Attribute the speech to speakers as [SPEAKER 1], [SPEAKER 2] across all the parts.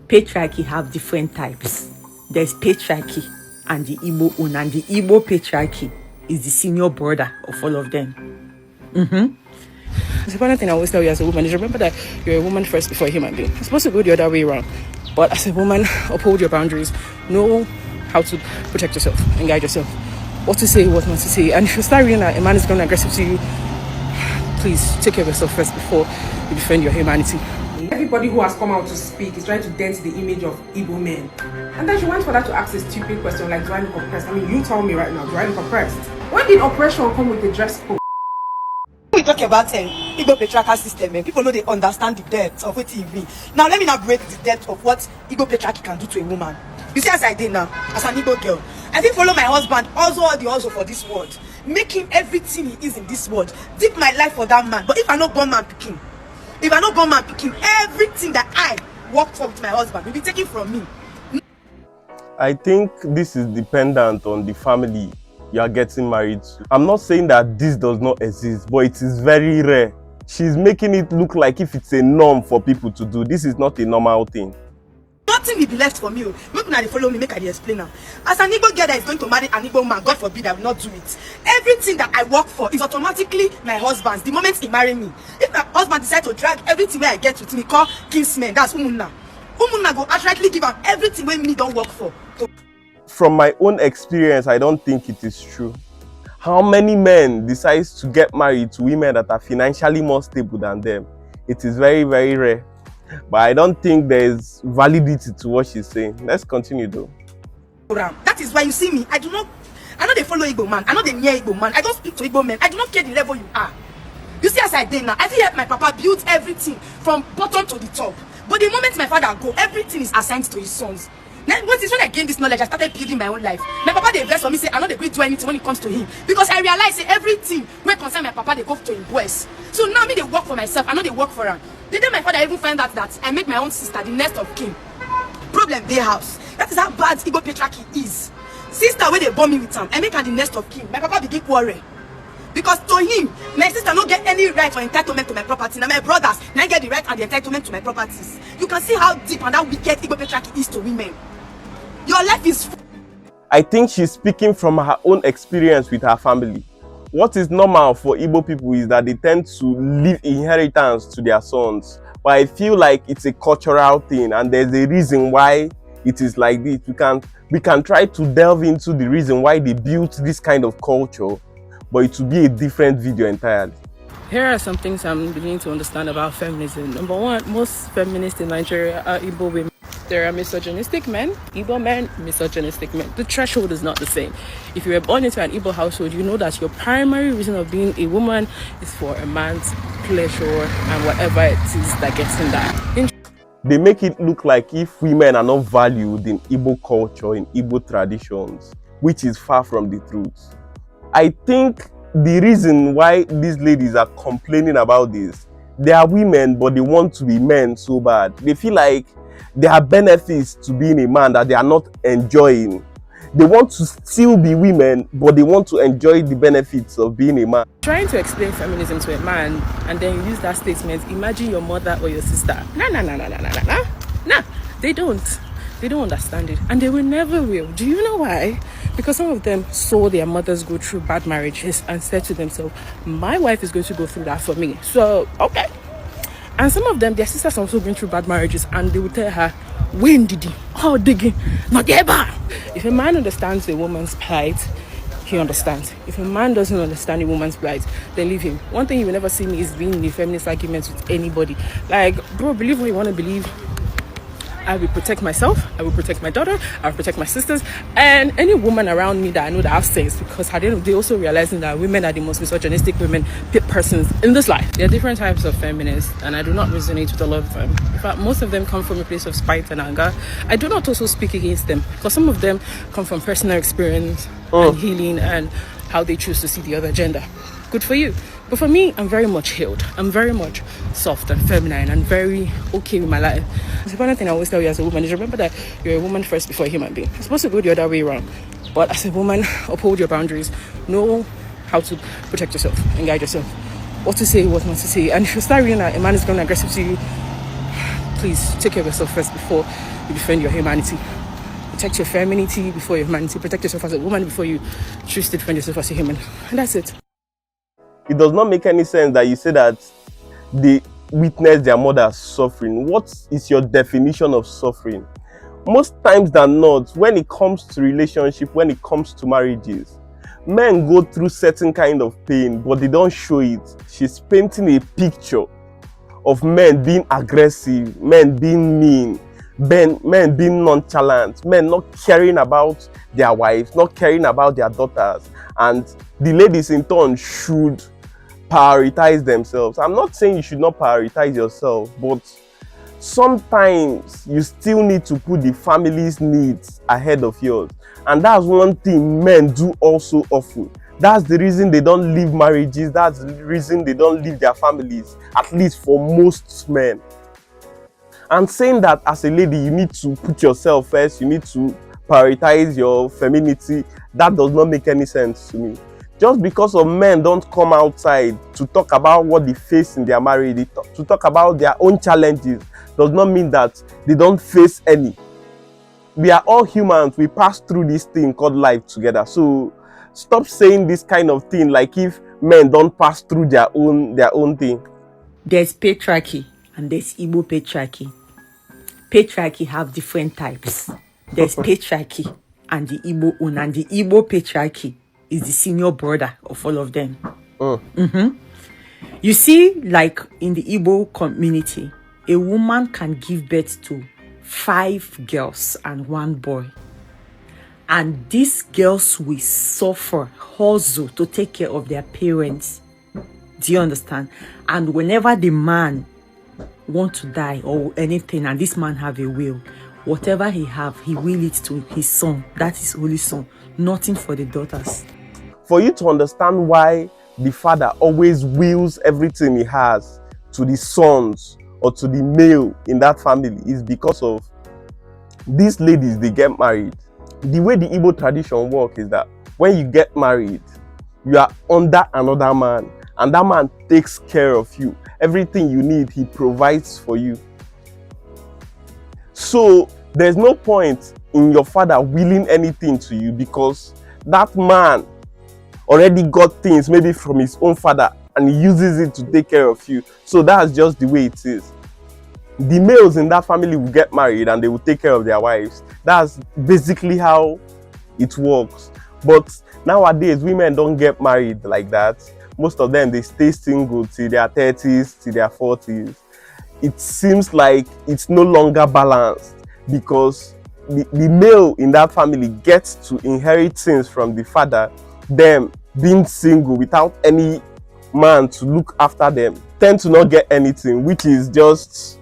[SPEAKER 1] patriarchy have different types. There's patriarchy and the Igbo own, and the Igbo patriarchy is the senior brother of all of them.
[SPEAKER 2] The important thing I always tell you as a woman is remember that you're a woman first before a human being. It's supposed to go the other way around. But as a woman, uphold your boundaries. Know how to protect yourself and guide yourself. What to say, what not to say. And if you start reading that a man is going aggressive to you, please take care of yourself first before you defend your humanity.
[SPEAKER 3] Everybody who has come out to speak is trying to dent the image of Igbo men. And then she wants for that to ask a stupid question like, do I look oppressed? I mean, you tell me right now, do I look oppressed? When did oppression come with a dress code?
[SPEAKER 4] We talk about Igbo patriarchal system, and people know they understand the depth of what it means. Now let me now break the depth of what Igbo patriarchy can do to a woman. You see, as I did now, as an Igbo girl, I didn't follow my husband also for this world, make him everything he is in this world, dip my life for that man. But if I not born man picking, everything that I worked for with my husband will be taken from me.
[SPEAKER 5] I think this is dependent on the family you are getting married to. I'm not saying that this does not exist, but it is very rare. She's making it look like if it's a norm for people to do. This is not a normal thing.
[SPEAKER 4] Nothing will be left for me. Make una follow me, make I explain now. As an Igbo girl that is going to marry an Igbo man, God forbid I will not do it. Everything that I work for is automatically my husband's the moment he marry me. If my husband decides to drag everything where I get with me, call kinsmen, that's umunna. Umunna go outrightly give him everything when me don't work for.
[SPEAKER 5] From my own experience, I don't think it is true. How many men decide to get married to women that are financially more stable than them? It is very, very rare. But I don't think there is validity to what she's saying. Let's continue though.
[SPEAKER 4] That is why you see me. I know they follow Igbo man. I know they near Igbo man. I don't speak to Igbo men. I do not care the level you are. You see, as I did now, I feel like my papa built everything from bottom to the top. But the moment my father go, everything is assigned to his sons. Then when I gained this knowledge, I started building my own life. My papa they bless for me, say I know they do anything when it comes to him. Because I realized say, everything when concern my papa, they go to him boys. So now me they work for myself, I know they work for her. The day my father even find out that I make my own sister the next of kin. Problem their house. That is how bad Igbo patriarchy is. Sister where they born me with him, I make her the next of kin. My papa begin quarrel. Because to him, my sister don't get any right or entitlement to my property. Now my brothers, now get the right and the entitlement to my properties. You can see how deep and how wicked Igbo patriarchy is to women. Your life is...
[SPEAKER 5] I think she's speaking from her own experience with her family. What is normal for Igbo people is that they tend to leave inheritance to their sons. But I feel like it's a cultural thing and there's a reason why it is like this. We can try to delve into the reason why they built this kind of culture, but it will be a different video entirely.
[SPEAKER 2] Here are some things I'm beginning to understand about feminism. Number one, most feminists in Nigeria are Igbo women. There are misogynistic men, Igbo men, misogynistic men. The threshold is not the same. If you were born into an Igbo household, you know that your primary reason of being a woman is for a man's pleasure and whatever it is that gets in that.
[SPEAKER 5] They make it look like if women are not valued in Igbo culture, in Igbo traditions, which is far from the truth. I think the reason why these ladies are complaining about this, they are women, but they want to be men so bad. They feel like there are benefits to being a man that they are not enjoying. They want to still be women, but they want to enjoy the benefits of being a man.
[SPEAKER 2] Trying to explain feminism to a man and then you use that statement, imagine your mother or your sister. Nah, they don't. They don't understand it and they will never will. Do you know why? Because some of them saw their mothers go through bad marriages and said to themselves, my wife is going to go through that for me. So, okay. And some of them, their sisters also been through bad marriages and they will tell her, when did he? Oh, digging. Not ever. If a man understands a woman's plight, he understands. If a man doesn't understand a woman's plight, then leave him. One thing you will never see me is being in a feminist arguments with anybody. Like, bro, believe what you want to believe. I will protect myself, I will protect my daughter, I will protect my sisters, and any woman around me that I know that have sense, because at the end of the day also realizing that women are the most misogynistic persons in this life. There are different types of feminists, and I do not resonate with a lot of them. In fact, most of them come from a place of spite and anger. I do not also speak against them, because some of them come from personal experience and healing and how they choose to see the other gender. Good for you. But for me, I'm very much healed. I'm very much soft and feminine and very okay with my life. The important thing I always tell you as a woman is remember that you're a woman first before a human being. It's supposed to go the other way around. But as a woman, uphold your boundaries. Know how to protect yourself and guide yourself. What to say, what not to say. And if you start reading that a man is going aggressive to you, please take care of yourself first before you defend your humanity. Protect your femininity before your humanity. Protect yourself as a woman before you choose to defend yourself as a human. And that's it.
[SPEAKER 5] It does not make any sense that you say that they witness their mother's suffering. What is your definition of suffering? Most times than not, when it comes to relationship, when it comes to marriages, men go through certain kind of pain, but they don't show it. She's painting a picture of men being aggressive, men being mean, men being nonchalant, men not caring about their wives, not caring about their daughters, and the ladies in turn should prioritize themselves. I'm not saying you should not prioritize yourself, but sometimes you still need to put the family's needs ahead of yours. And that's one thing men do also often. That's the reason they don't leave marriages. That's the reason they don't leave their families, at least for most men. And saying that as a lady, you need to put yourself first, you need to prioritize your femininity, that does not make any sense to me. Just because of men don't come outside to talk about what they face in their marriage, to talk about their own challenges, does not mean that they don't face any. We are all humans. We pass through this thing called life together. So stop saying this kind of thing like if men don't pass through their own thing.
[SPEAKER 1] There's patriarchy and there's Igbo patriarchy. Patriarchy have different types. There's patriarchy and the Igbo one, and the Igbo patriarchy is the senior brother of all of them. You see, like in the Igbo community, a woman can give birth to 5 girls and 1 boy. And these girls will suffer, hustle to take care of their parents. Do you understand? And whenever the man want to die or anything, and this man have a will, whatever he have, he will it to his son. That is only son. Nothing for the daughters.
[SPEAKER 5] For you to understand why the father always wills everything he has to the sons or to the male in that family is because of these ladies, they get married. The way the Igbo tradition works is that when you get married, you are under another man, and that man takes care of you. Everything you need, he provides for you. So there's no point in your father willing anything to you, because that man already got things maybe from his own father and he uses it to take care of you. So that's just the way it is. The males in that family will get married and they will take care of their wives. That's basically how it works. But nowadays, women don't get married like that. Most of them, they stay single till their 30s, till their 40s. It seems like it's no longer balanced, because the male in that family gets to inherit things from the father. Them being single without any man to look after them tend to not get anything, which is just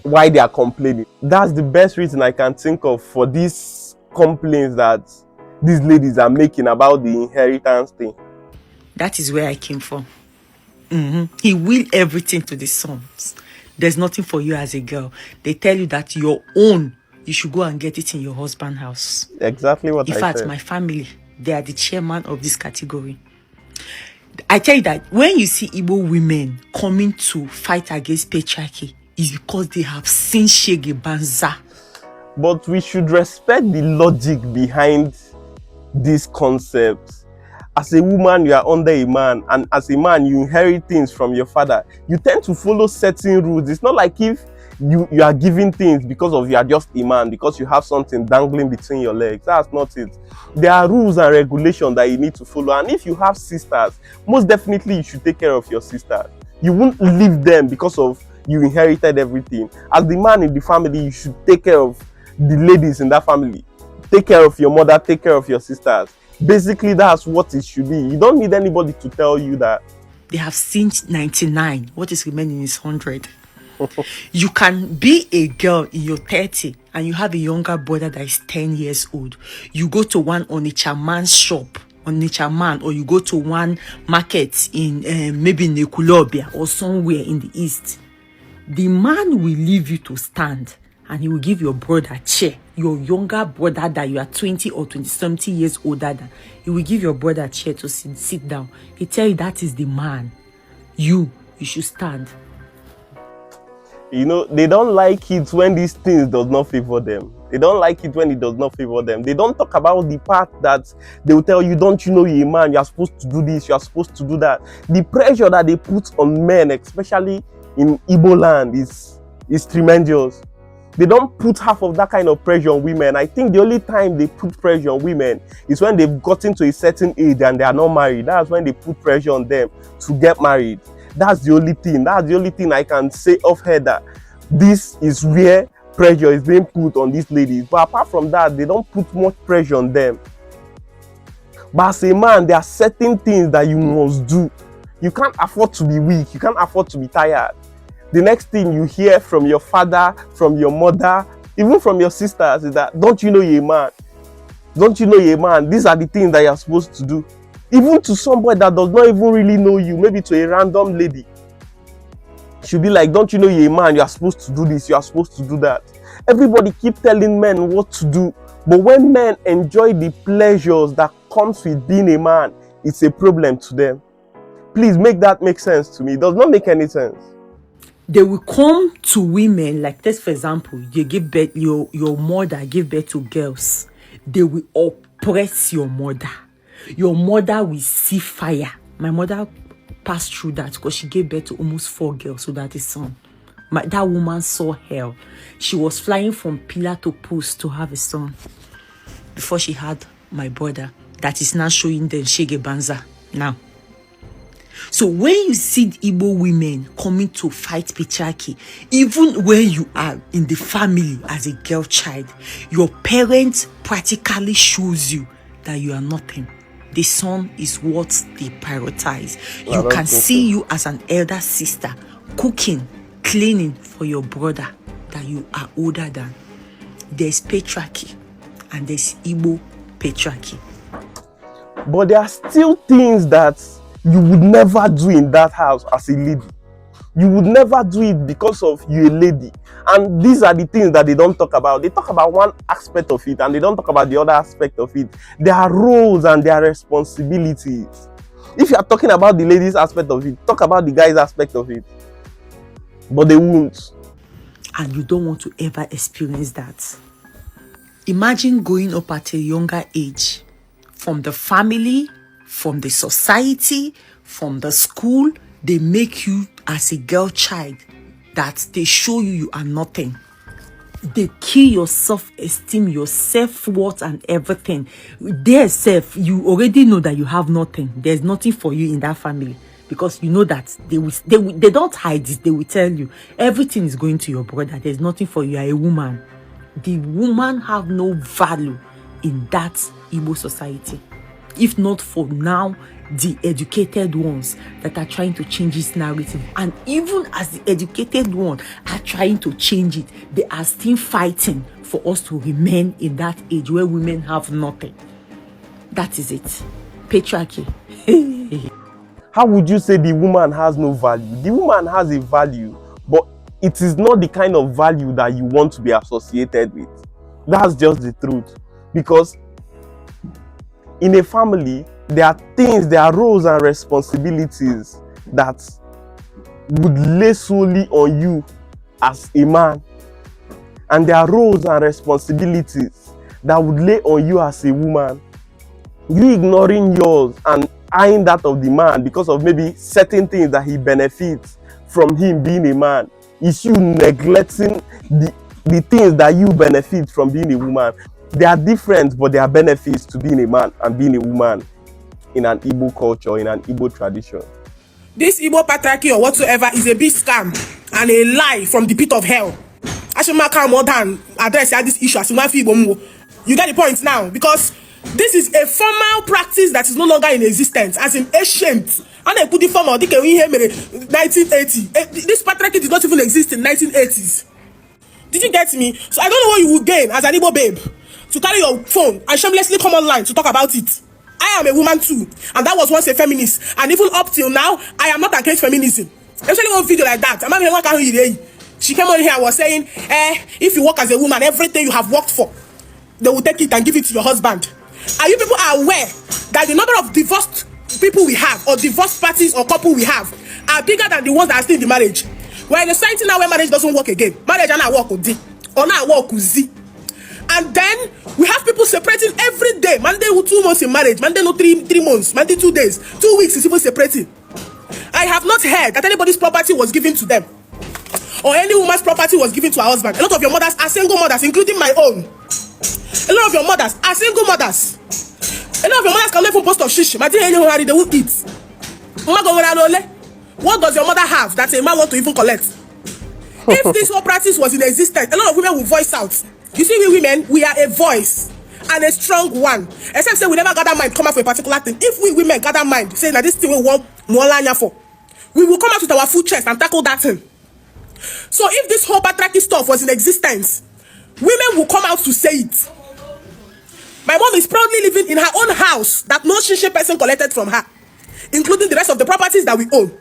[SPEAKER 5] why they are complaining. That's the best reason I can think of for these complaints that these ladies are making about the inheritance thing.
[SPEAKER 1] That is where I came from. He will everything to the sons. There's nothing for you as a girl. They tell you that your own, you should go and get it in your husband's house.
[SPEAKER 5] Exactly what I said.
[SPEAKER 1] In fact, my family, they are the chairman of this category. I tell you that when you see Igbo women coming to fight against patriarchy, is because they have seen Shege Banza.
[SPEAKER 5] But we should respect the logic behind these concepts. As a woman, you are under a man, and as a man, you inherit things from your father. You tend to follow certain rules. It's not like if you are giving things because of you are just a man, because you have something dangling between your legs. That's not it. There are rules and regulations that you need to follow. And if you have sisters, most definitely you should take care of your sisters. You won't leave them because of you inherited everything. As the man in the family, you should take care of the ladies in that family. Take care of your mother, take care of your sisters. Basically, that's what it should be. You don't need anybody to tell you that.
[SPEAKER 1] They have seen 99. What is remaining is 100. You can be a girl in your 30 and you have a younger brother that is 10 years old. You go to one Onitsha man's shop, Onitsha man, or you go to one market in maybe Nekulobia or somewhere in the east. The man will leave you to stand and he will give your brother a chair. Your younger brother that you are 20 or 20-something years older than, he will give your brother a chair to sit down. He tell you that is the man. You should stand.
[SPEAKER 5] You know, they don't like it when these things does not favor them. They don't like it when it does not favor them. They don't talk about the part that they will tell you, don't you know you're a man, you're supposed to do this, you're supposed to do that. The pressure that they put on men, especially in Igbo land, is tremendous. They don't put half of that kind of pressure on women. I think the only time they put pressure on women is when they've gotten to a certain age and they are not married. That's when they put pressure on them to get married. That's the only thing. That's the only thing I can say off head, that this is where pressure is being put on these ladies. But apart from that, they don't put much pressure on them. But as a man, there are certain things that you must do. You can't afford to be weak. You can't afford to be tired. The next thing you hear from your father, from your mother, even from your sisters is that, don't you know you're a man? Don't you know you're a man? These are the things that you're supposed to do. Even to somebody that does not even really know you, maybe to a random lady, she'll be like, don't you know you're a man? You are supposed to do this, you are supposed to do that. Everybody keep telling men what to do. But when men enjoy the pleasures that comes with being a man, it's a problem to them. Please make that make sense to me. It does not make any sense.
[SPEAKER 1] They will come to women, like this, for example, you give birth, your mother give birth to girls. They will oppress your mother. Your mother will see fire. My mother passed through that because she gave birth to almost 4 girls, so that is son. That woman saw hell. She was flying from pillar to post to have a son before she had my brother. That is now showing them Shege Banza now. So when you see the Igbo women coming to fight patriarchy, even when you are in the family as a girl child, your parents practically shows you that you are nothing. The son is what they prioritize. You can see you as an elder sister cooking, cleaning for your brother that you are older than. There's patriarchy and there's Igbo patriarchy.
[SPEAKER 5] But there are still things that you would never do in that house as a lady. You would never do it because of you a lady. And these are the things that they don't talk about. They talk about one aspect of it and they don't talk about the other aspect of it. There are roles and there are responsibilities. If you are talking about the ladies aspect of it, talk about the guys aspect of it. But they won't.
[SPEAKER 1] And you don't want to ever experience that. Imagine going up at a younger age, from the family, from the society, from the school. They make you as a girl child, that they show you are nothing. They kill your self-esteem, your self-worth and everything. Their self, you already know that you have nothing. There's nothing for you in that family. Because you know that they don't hide it. They will tell you everything is going to your brother. There's nothing for you. You are a woman. The woman have no value in that Igbo society. If not for now, the educated ones that are trying to change this narrative. And even as the educated ones are trying to change it, they are still fighting for us to remain in that age where women have nothing. That is it. Patriarchy.
[SPEAKER 5] How would you say the woman has no value? The woman has a value, but it is not the kind of value that you want to be associated with. That's just the truth. Because in a family, there are things, there are roles and responsibilities that would lay solely on you as a man. And there are roles and responsibilities that would lay on you as a woman. You ignoring yours and eyeing that of the man because of maybe certain things that he benefits from him being a man is you neglecting the things that you benefit from being a woman. They are different, but there are benefits to being a man and being a woman in an Igbo culture, in an Igbo tradition.
[SPEAKER 3] This Igbo patriarchy or whatsoever is a big scam and a lie from the pit of hell. I should make more than address this issue as you get the point now, because this is a formal practice that is no longer in existence, as in ancient. And they put the form of 1980. This patriarchy did not even exist in 1980s. Did you get me? So I don't know what you would gain as an Igbo babe to carry your phone and shamelessly come online to talk about it. I am a woman too, and that was once a feminist, and even up till now, I am not against feminism. Especially one video like that. She came on here and was saying, if you work as a woman, everything you have worked for, they will take it and give it to your husband. Are you people aware that the number of divorced people we have, or divorced parties or couple we have, are bigger than the ones that are still in the marriage? We're in a society now where marriage doesn't work again. Marriage and work with D or not work with Z. And then we have people separating every day. Monday 2 months in marriage, Monday no 3 months, Monday 2 days, 2 weeks is even separating. I have not heard that anybody's property was given to them, or any woman's property was given to her husband. A lot of your mothers are single mothers, including my own. A lot of your mothers are single mothers. A lot of your mothers can live from post of shish. They will eat. What does your mother have that a man want to even collect? If this whole practice was in existence, a lot of women will voice out. You see, we women, we are a voice and a strong one. Except say we never gather mind come out for a particular thing. If we women gather mind, saying that this thing we want more lanya for, we will come out with our full chest and tackle that thing. So if this whole patriarchy stuff was in existence, women will come out to say it. My mom is proudly living in her own house that no shinshe person collected from her, including the rest of the properties that we own.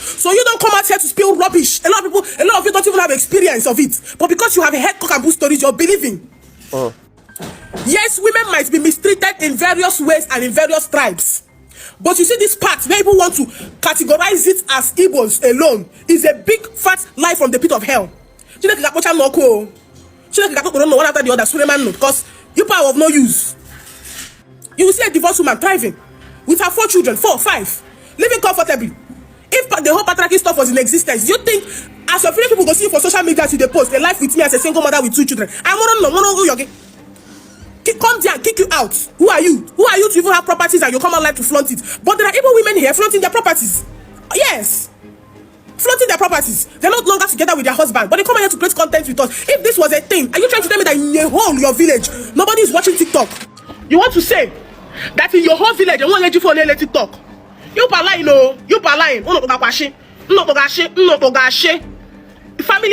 [SPEAKER 3] So you don't come out here to spill rubbish. A lot of you don't even have experience of it. But because you have a head cock and bull stories, you're believing. Yes, women might be mistreated in various ways and in various tribes. But you see this part where people want to categorize it as Igbos alone is a big fat lie from the pit of hell. Because you power of no use. You will see a divorced woman thriving with her 4 children, 4, 5, living comfortably. If the whole patriarchy stuff was in existence, you think as your people go see for social media to the post a life with me as a single mother with 2 children? I want to know. Come there and kick you out. Who are you? Who are you to even have properties and you come online to flaunt it? But there are Igbo women here flaunting their properties. Yes. Flaunting their properties. They're not longer together with their husband, but they come here to create content with us. If this was a thing, are you trying to tell me that in your whole your village, nobody is watching TikTok? You want to say that in your whole village, you want to for TikTok? You lying, no. You lying. Family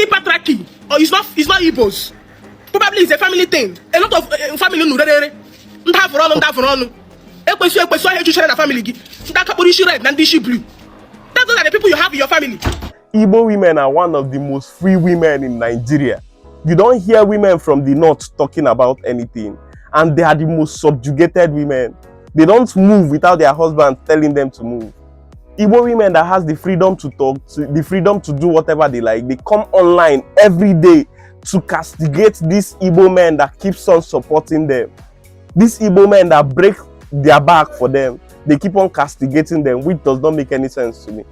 [SPEAKER 3] patriarchy. Or it's not Igbos. Probably it's a family thing. A lot of family no family. That's not the people you have in your family.
[SPEAKER 5] Igbo women are one of the most free women in Nigeria. You don't hear women from the north talking about anything, and they are the most subjugated women. They don't move without their husband telling them to move. Igbo women that has the freedom to talk, the freedom to do whatever they like, they come online every day to castigate these Igbo men that keeps on supporting them. These Igbo men that break their back for them, they keep on castigating them, which does not make any sense to me.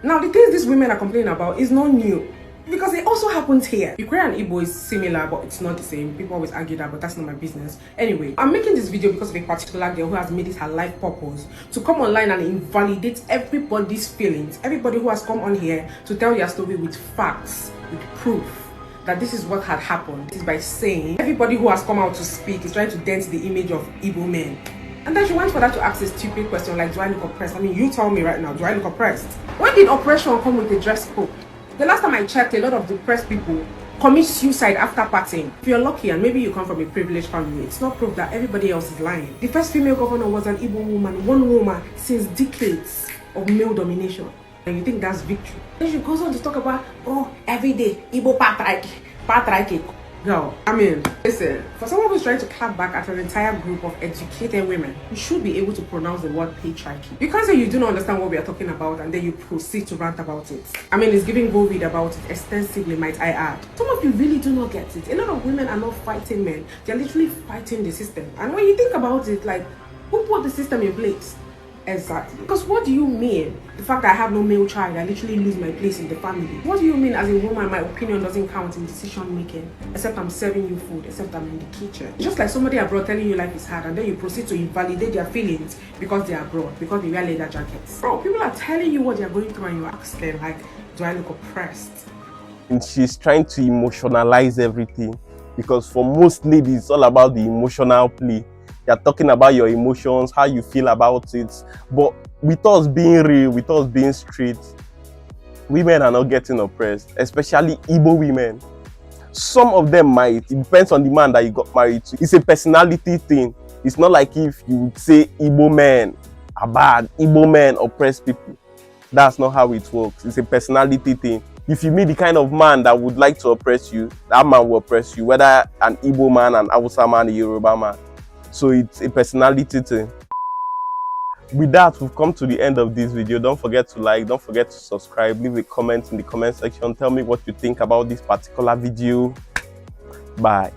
[SPEAKER 6] Now, the things these women are complaining about is not new, because it also happens here. Ukraine and Igbo is similar, but it's not the same. People always argue that, but that's not my business. Anyway, I'm making this video because of a particular girl who has made it her life purpose to come online and invalidate everybody's feelings. Everybody who has come on here to tell their story with facts, with proof that this is what had happened, is by saying everybody who has come out to speak is trying to dent the image of Igbo men. And then she went for that to ask a stupid question like, do I look oppressed? I mean, you tell me right now, do I look oppressed? When did oppression come with a dress code? The last time I checked, a lot of depressed people commit suicide after partying. If you're lucky and maybe you come from a privileged family, it's not proof that everybody else is lying. The first female governor was an Igbo woman, one woman since decades of male domination. And you think that's victory? Then she goes on to talk about, oh, every day, Igbo patriarchy. Girl, I mean, listen, for someone who's trying to clap back at an entire group of educated women, you should be able to pronounce the word patriarchy. You can't say you do not understand what we are talking about and then you proceed to rant about it. I mean, it's giving go read about it extensively, might I add. Some of you really do not get it. A lot of women are not fighting men. They're literally fighting the system. And when you think about it, like, who put the system in place? Exactly. Because what do you mean? The fact that I have no male child, I literally lose my place in the family. What do you mean as a woman, my opinion doesn't count in decision making? Except I'm serving you food, except I'm in the kitchen. Just like somebody abroad telling you life is hard and then you proceed to invalidate their feelings because they're abroad, because they wear leather jackets. Bro, people are telling you what they're going through and you ask them like, do I look oppressed?
[SPEAKER 5] And she's trying to emotionalize everything, because for most ladies, it's all about the emotional play. You're talking about your emotions, how you feel about it. But with us being real, with us being straight, women are not getting oppressed, especially Igbo women. Some of them might. It depends on the man that you got married to. It's a personality thing. It's not like if you would say Igbo men are bad, Igbo men oppress people. That's not how it works. It's a personality thing. If you meet the kind of man that would like to oppress you, that man will oppress you, whether an Igbo man, an Hausa man, a Yoruba man. So it's a personality thing. With that, we've come to the end of this video. Don't forget to like, don't forget to subscribe, leave a comment in the comment section. Tell me what you think about this particular video. Bye.